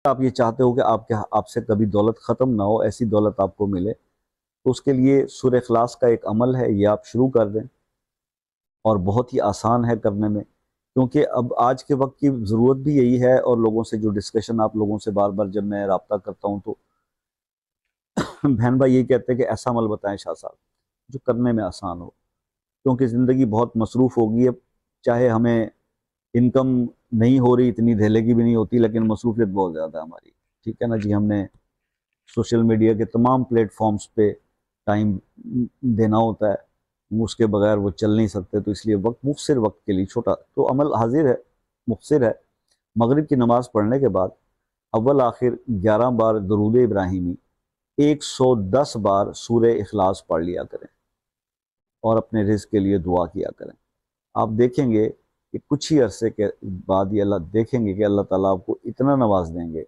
آپ یہ چاہتے ہو کہ آپ سے کبھی دولت ختم نہ ہو، ایسی دولت آپ کو ملے، تو اس کے لیے سورہ اخلاص کا ایک عمل ہے، یہ آپ شروع کر دیں، اور بہت ہی آسان ہے کرنے میں، کیونکہ اب آج کے وقت کی ضرورت بھی یہی ہے، اور لوگوں سے جو ڈسکشن آپ لوگوں سے بار بار جب میں رابطہ کرتا ہوں تو بہن بھائی یہی کہتے ہیں کہ ایسا عمل بتائیں شاہ صاحب جو کرنے میں آسان ہو، کیونکہ زندگی بہت مصروف ہوگی اب، چاہے ہمیں انکم نہیں ہو رہی، اتنی دھیلے کی بھی نہیں ہوتی، لیکن مصروفیت بہت زیادہ ہے ہماری، ٹھیک ہے نا جی۔ ہم نے سوشل میڈیا کے تمام پلیٹ فارمز پہ ٹائم دینا ہوتا ہے، اس کے بغیر وہ چل نہیں سکتے، تو اس لیے وقت مختصر وقت کے لیے چھوٹا تو عمل حاضر ہے، مختصر ہے۔ مغرب کی نماز پڑھنے کے بعد اول آخر 11 بار درود ابراہیمی، 110 بار سورہ اخلاص پڑھ لیا کریں، اور اپنے رزق کے لیے دعا کیا کریں۔ آپ دیکھیں گے کہ کچھ ہی عرصے کے بعد یہ اللہ دیکھیں گے کہ اللہ تعالیٰ آپ کو اتنا نواز دیں گے